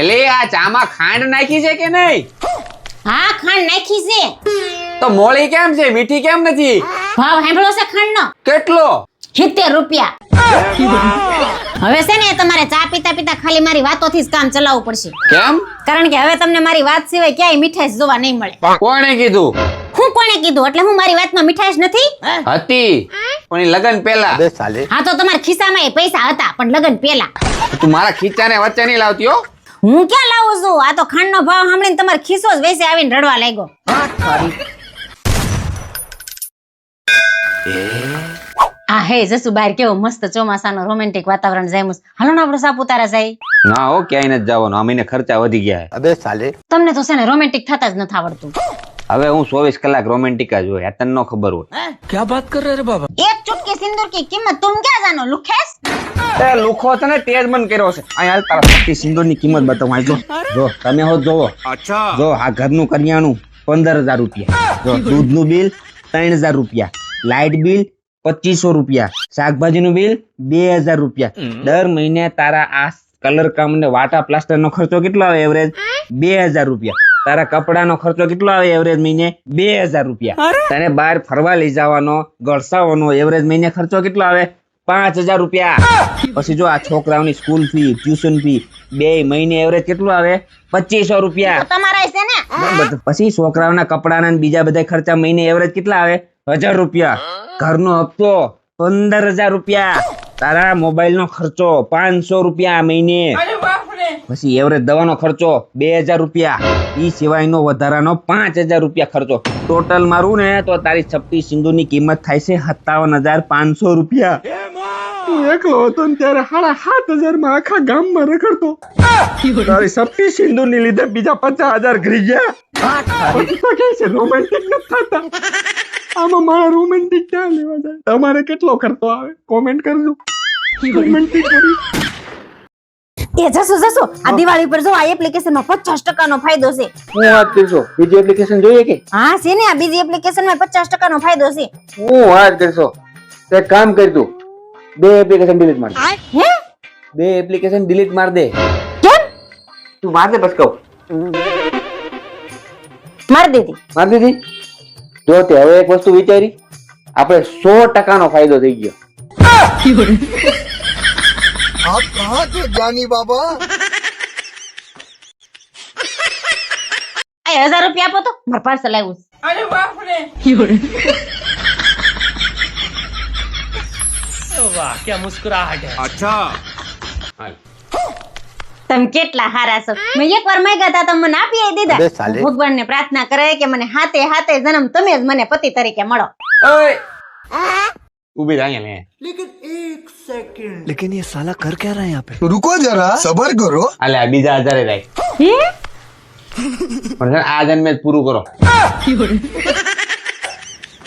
એટલે આ ચામાં ખાંડ નાખી છે કે નહીં? હા ખાંડ નાખી છે. તો મોળી કેમ છે, મીઠી કેમ નથી? ભાવ સાંભળો છે ખાંડનો? કેટલો? 70 રૂપિયા. હવે છે ને તમારે ચા પીતા પીતા ખાલી મારી વાતોથી જ કામ ચલાવવું પડશે. કેમ? કારણ કે હવે તમને મારી વાત સિવાય ક્યાંય મીઠાશ જોવા નહીં મળે. કોણે કીધું? હું કોણે કીધું? એટલે હું મારી વાતમાં મીઠાશ નથી? હતી પણ ઈ લગન પહેલા. હા તો તમારા ખિસ્સામાં એ પૈસા હતા પણ લગન પહેલા. તું મારા ખીચાને વચ્ચે નહીં લાવતી હો. હું ક્યાં લાવું છું? આ તો ખાંડનો ભાવ સાંભળીને તમારો ખિસ્સો જ વેસે આવીને રડવા લાગ્યો. આ હે જસુબાર કેવો મસ્ત ચોમાસાનો રોમેન્ટિક વાતાવરણ જામ્યું. હાલો ને આપણે સાપુતારા જાય. ના હો, ક્યાંય નથી જવાનું. આ મહિને ખર્ચા વધી ગયા. અબે સાલે, તમને તો છે ને રોમેન્ટિક થતા જ નથી આવડતું. હવે હું 24 કલાક રોમેન્ટિક જ હોય. આ તને ન ખબર હોય. क्या बात कर रहे रे बाबा? એક ચુટકી સિંદૂર की कीमत तुम क्या जानो લુખેસ? એ લુખો છે ને તેજ મન કર્યો છે. અહીંયા હાલ તારા સસ્તી સિંદૂરની કિંમત બતાવું. આ જો તમે હો જોવો. અચ્છા જો આ ઘરનું કરિયાણું 15000 રૂપિયા. જો દૂધનું બિલ 3000 રૂપિયા. લાઇટ બિલ 2500 રૂપિયા. શાકભાજીનું બિલ 2000 રૂપિયા. દર મહિને તારા આ કલર કામ ને વાટા પ્લાસ્ટર નો ખર્ચો કેટલો આવે? એવરેજ 2000 રૂપિયા. તારા કપડાનો ખર્ચો કેટલો આવે? એવરેજ મહિને 2000 રૂપિયા. તને બહાર ફરવા લઈ જવાનો ગળસાવાનો એવરેજ મહિને ખર્ચો કેટલો આવે? 5000 રૂપિયા. પછી જો આ છોકરાઓની સ્કૂલ ફી, ટ્યુશન ફી બે મહિને એવરેજ કેટલું આવે? 2500 રૂપિયા. તમારા છે ને બરાબર. પછી છોકરાઓના કપડાના ને બીજા બધા ખર્ચા મહિને એવરેજ કેટલા આવે? 1000 રૂપિયા. ઘરનો હપ્તો 15000 રૂપિયા. તારા મોબાઈલ નો ખર્ચો 500 રૂપિયા મહિને. પછી એવરેજ દવાનો ખર્ચો 2000 રૂપિયા. ઈ સિવાયનો વધારાનો 5000 રૂપિયા ખર્ચો. ટોટલ મારું ને તો તારી છપટી સિંદૂરની કિંમત થાય છે 57500 રૂપિયા. તું એકલો હતો ને ત્યારે 7500 માં આખા ગામમાં રખડતો. તારી છપટી સિંદૂરની લીધે બીજા 50000 ઘરી ગયા. પછી તો કે છે રોમેન્ટિક નથી થતા. આમાં મારા રોમેન્ટિક ક્યાં લેવા જાય? તમારે કેટલો ખર્ચો આવે? કોમેન્ટ કરજો. રોમેન્ટિક કરી એ જસુ આ દિવાળી પર જો આ એપ્લિકેશનમાં 50% નો ફાયદો છે. હું વાત કરશો? બીજી એપ્લિકેશન જોઈએ કે? હા છે ને આ બીજી એપ્લિકેશનમાં 50% નો ફાયદો છે. હું વાત કરશો? તો એક કામ કર તું, 2 એપ્લિકેશન ડિલીટ માર દે. હે 2 એપ્લિકેશન ડિલીટ માર દે. કેમ? તું માર દે બસ કહું. માર દીધી. માર દીધી. જો તે હવે એક વસ્તુ વિચારી, આપણે 100% નો ફાયદો થઈ ગયો. आप कहाँ थे ज्ञानी बाबा? આ 1000 રૂપિયા આપો તો માર પાર્સલ આવ્યું છે. अरे बाप रे! वाह क्या मुस्कुराहट है. અચ્છા તમે કેટલા હારા છો. મેં એકવાર માંગ્યા હતા તમે મને આપી દીધા. અબે સાલે. ભગવાનને પ્રાર્થના કરે કે મને હાથે હાથે જન્મ તમે જ મને પતિ તરીકે મળો. ઓય ઊભી રહે અહીંયા લે. लेकिन ये साला कर क्या रहा है यहाँ पे? रुको जरा, सबर करो. આલે આ બીજા 1000 રાખ. હે પણ આ જન્મે જ પૂરું કરો.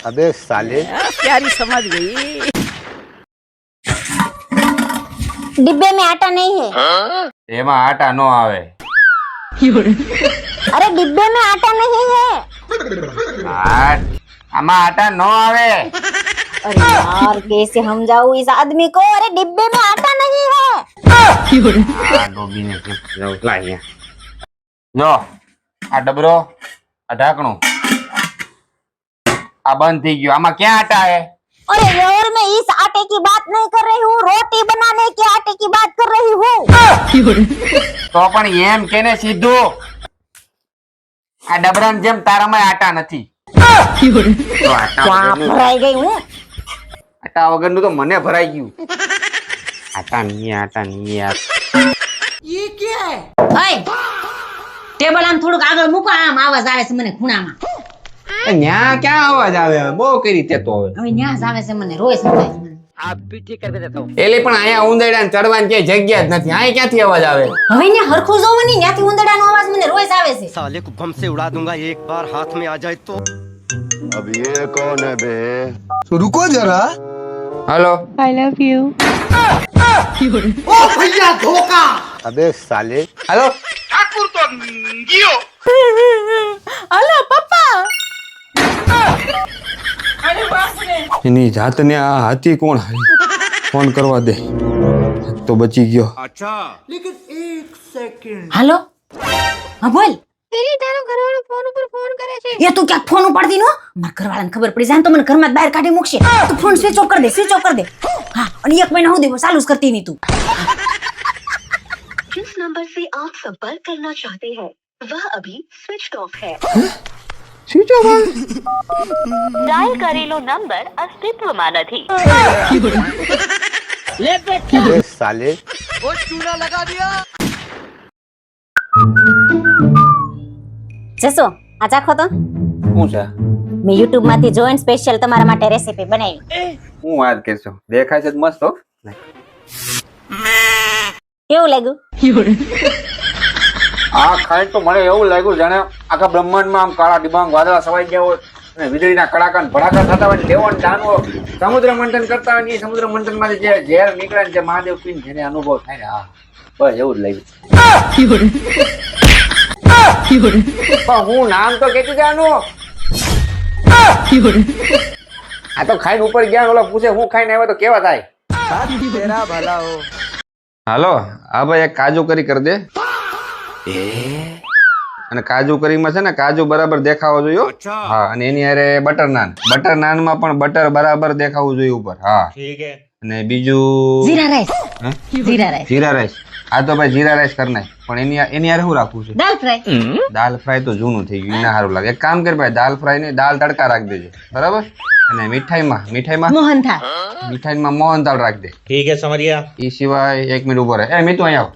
अबे साले, प्यारी समझ गई. डिब्बे में आटा नहीं है. એમાં આટા નો આવે. अरे डिब्बे में आटा नहीं है. આમાં આટા નો આવે. अरे यार कैसे समझाऊं इस आदमी को. अरे डिब्बे में आटा नहीं है. આ ડોબીને લાવ અહીંયા. જો આ ડબરો, આ ઢાંકણું આ બંધ થઈ ગયું. આમાં ક્યાં આટા હે? अरे यार मैं इस आटे की बात नहीं कर रही हूँ. रोटी बनाने के आटे की बात कर रही हूँ. તો પણ એમ કેને સીધું, આ ડબરાની જેમ તારામાં આટા નથી. તો આટા વગરનું- भराई गई हूँ. આટા વગરનું તો મને ભરાઈ ગયું. આટા નહીં યાર. ઓય ટેબલ આમ થોડુંક આગળ મૂકો. આમ અવાજ આવે છે મને ખૂણામાં. ન્યા ક્યાં અવાજ આવે? બહુ કરી તે તો હવે. હવે ન્યાસ આવે છે મને રોય સંભળાય છે મને. आप भी ठीक करके देता हूँ. એલી પણ અહીંયા ઉંદરડા ને ચડવાની ક્યાંય જગ્યા જ નથી. અહીં ક્યાંથી અવાજ આવે? હવે ને હરખું જોવો ને ત્યાંથી ઉંદરડાનો અવાજ મને રોજ આવે છે. साले को बम से उड़ा दूंगा एक बार हाथ में आ जाए तो. अब ये कौन है बे? तो रुको जरा. હલો अबे साले, હલો હલો પપ્પા. अरे बाप रे! એની જાતને આ હાથી કોણ હારી? ફોન કરવા દે. तो बची गयो હાલો હા બોલ તેરી તારો ઘરવાળો ફોન ઉપર ફોન કરે છે એ તું ક્યાંક ફોન ઉપાડતી નો મારા ઘરવાળાને ખબર પડી જાય તો મને ઘરમાં બહાર કાઢી મૂકશે તું ફોન સ્વિચ ઓફ કર દે હા અને 1 મહિના સુધી ચાલુ જ કરતી નહીં તું जिस नंबर से आप संपर्क करना चाहते हैं वह अभी स्विच ऑफ है डायल करेलो नंबर अस्तित्वમાં નથી अबे साले જસો આ ચાખો તો શું છે મેં YouTube માંથી જોઈન સ્પેશિયલ તમારા માટે રેસીપી બનાવી હું વાત કરશો દેખાય છે તો મસ્ત હો કેવું લાગ્યું આ ખાઈ તો મને એવું લાગ્યું જાણે આખા બ્રહ્માંડમાં આમ કાળા ડિબાંગ વાદળા છવાઈ ગયા હોય અને વીજળીના કડાકા ને ભડાકા થતા હોય દેવો ને દાનવો સમુદ્ર મંથન કરતા હોય ને એ સમુદ્ર મંથન માંથી જે ઝેર નીકળે ને જે મહાદેવ પીને જેને અનુભવ થાય ને હા બસ એવું જ લાગ્યું પણ હું નામ તો કેતી જાનું આ તો ખાઈને ઉપર ગયા ઓલા પૂછે હું ખાઈને આવ્યો તો કેવા થાય હાલો આ ભાઈ એક કાજુ કરી કર દે અને કાજુ કરીમાં છે ને કાજુ બરાબર દેખાવો જોઈએ હા અને એની હારે બટર નાન માં પણ બટર બરાબર દેખાવું જોઈએ ઉપર હા ઠીક હે અને બીજું જીરા રાઈસ જીરા રાઈસ આ તો ભાઈ જીરા રાઈસ કર નાખ પણ એની હારે શું રાખવું છે દાલ ફ્રાય તો જૂનું થઈ ગયું એના સારું લાગે એક કામ કર ભાઈ દાલ ફ્રાય ને દાલ તડકા રાખી દેજે બરાબર અને મીઠાઈમાં મોહનથાળ રાખ દે ठीक है समझिया એ સિવાય 1 મિનિટ ઉભો રહે એ મીતુ અહીંયા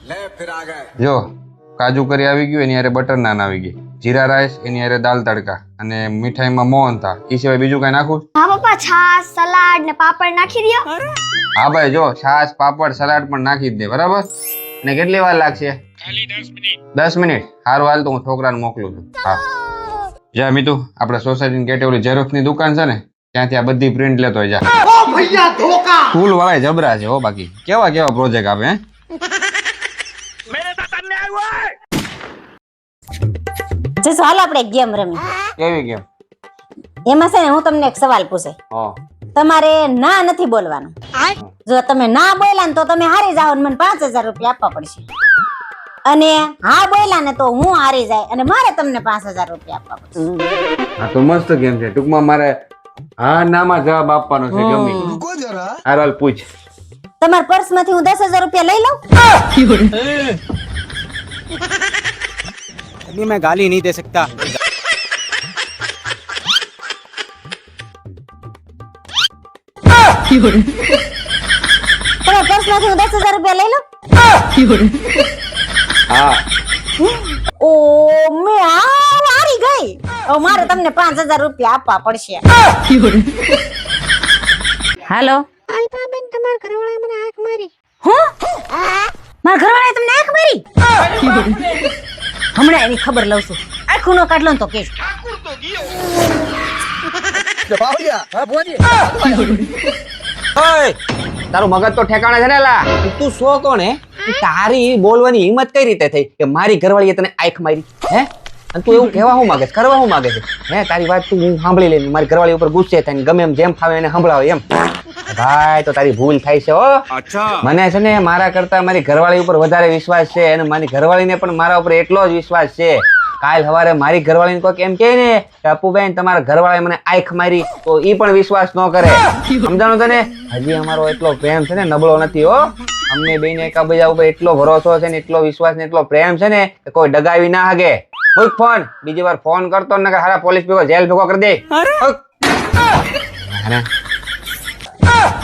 આવ જો કાજુ કરી આવી ગયું એની હારે બટર નાન આવી ગઈ જીરા રાઈસ એની હારે દાલ તડકા અને મીઠાઈમાં મોહનથાળ એ સિવાય બીજું કઈ નાખું હા પપ્પા છાસ સલાડ ને પાપડ નાખી દયો હા ભાઈ જો છાસ પાપડ સલાડ પણ નાખી જ દે બરાબર અને કેટલી વાર લાગશે ખાલી 10 મિનિટ સારું હાલ તો હું છોકરાને મોકલું છું હા જા મીતુ આપણે સોસાયટીની ગેટે ઓલી ઝેરોક્સની દુકાન છે ને ત્યાંથી આ બધી પ્રિન્ટ લેતો હોય જા ફૂલ વાળા જબરા છે હો બાકી કેવા પ્રોજેક્ટ આપે હે જસો હાલો આપણે ગેમ રમી કેવી ગેમ એમાં છે ને હું તમને એક સવાલ પૂછે તમારે ના નથી બોલવાનું જો તમે ના બોલ્યા ને તો તમે હારી જાઓ ને મને 5000 રૂપિયા આપવા પડશે અને હા બોલ્યા ને તો હું હારી જાય અને મારે તમને 5000 રૂપિયા આપવા પડશે આ તો મસ્ત ગેમ છે ટૂંકમાં મારે હા નામાં જવાબ આપવાનો છે ગમે હાલ પૂછ તમારા પર્સ માંથી હું 10000 રૂપિયા લઈ લઉં अभी मैं गाली नहीं दे सकता તમારા પર્સ માંથી હું 10000 રૂપિયા લઈ લઉં હા ઓ મે હારી ગઈ હવે મારે તમને 5000 રૂપિયા આપવા પડશે હાલો અલ્પાબેન તમારા ઘરવાળાએ મને આંખ મારી હું મારા ઘરવાળાએ તમને આંખ મારી હમણાં એની ખબર લઉં છું આખું નો કાઢ લો તો કેસ તારું મગજ તો ઠેકાણે છે ને લા તું સો કોણ હે તારી બોલવાની હિંમત કઈ રીતે થઈ કે મારી ઘરવાળીએ તને આંખ મારી હે અને તું એવું કહેવા હું માંગે કરવા હું માંગે છે હે તારી વાત તું હું સાંભળી લઈને મારી ઘરવાળી ઉપર ગુસ્સે થાય ને ગમે એમ જેમ ફાવે એને સંભળાવે એમ ભાઈ તો તારી ભૂલ થાય છે હો મને છે ને મારા કરતા મારી ઘરવાળી ઉપર વધારે વિશ્વાસ છે અને મારી ઘરવાળીને પણ મારા ઉપર એટલો જ વિશ્વાસ છે કાલ સવારે મારી ઘરવાળીને કોઈક એમ કહે ને કે અપુબેન તમારા ઘરવાળાએ મને આંખ મારી તો ઈ પણ વિશ્વાસ ન કરે સમજાણું તને હજી અમારો એટલો પ્રેમ છે ને નબળો નથી હો અમને બેને એકબીજા ઉપર એટલો ભરોસો છે ને એટલો વિશ્વાસ ને એટલો પ્રેમ છે ને કે કોઈ ડગાવી ના હાગે મૂક ફોન બીજી વાર ફોન કરતો ને હારા પોલીસ ભેગો જેલ ભેગો કરી દે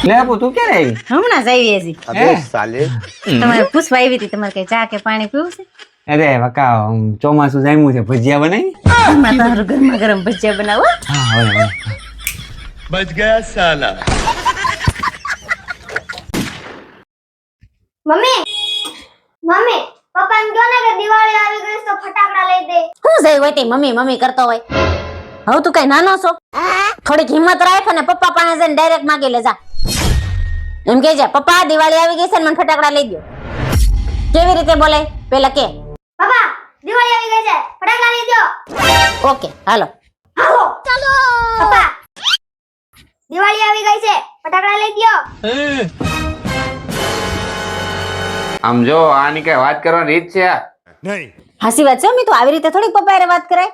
લે આપું તું ક્યારે આવી હમણાં જ આવી હજી अबे साले તમારે પૂછવા આવી હતી તમારે કઈ ચા કે પાણી પીવું છે અરે વકા ચોમાસું જામ્યું છે ભજીયા બનાવી હમણાં તમારું ગરમા ગરમ ભજીયા બનાવો હા હવે बच गया साला મમ્મી મમ્મી પપ્પાને કહો ને કે દિવાળી આવી ગઈ છે તો ફટાકડા લઈ દે શું જઈ હોય તે મમ્મી મમ્મી કરતો હોય હવે તું કઈ નાનો છો થોડીક હિંમત રાખ અને પપ્પા પાસે જઈને ડાયરેક્ટ માંગી લેજા એમ કે છે પપ્પા દિવાળી આવી ગઈ છે ને મને ફટાકડા લઈ દો કેવી રીતે બોલે પેલા કે પપ્પા દિવાળી આવી ગઈ છે ફટાકડા લઈ દો ઓકે હાલો હાલો ચાલો પપ્પા દિવાળી આવી ગઈ છે ફટાકડા લઈ દો આમ જો આની કઈ વાત કરવાની રીત છે આ? नहीं હાસી વાત છે, મેં તો આવી રીતે થોડી પપ્પા હારે વાત કરાય.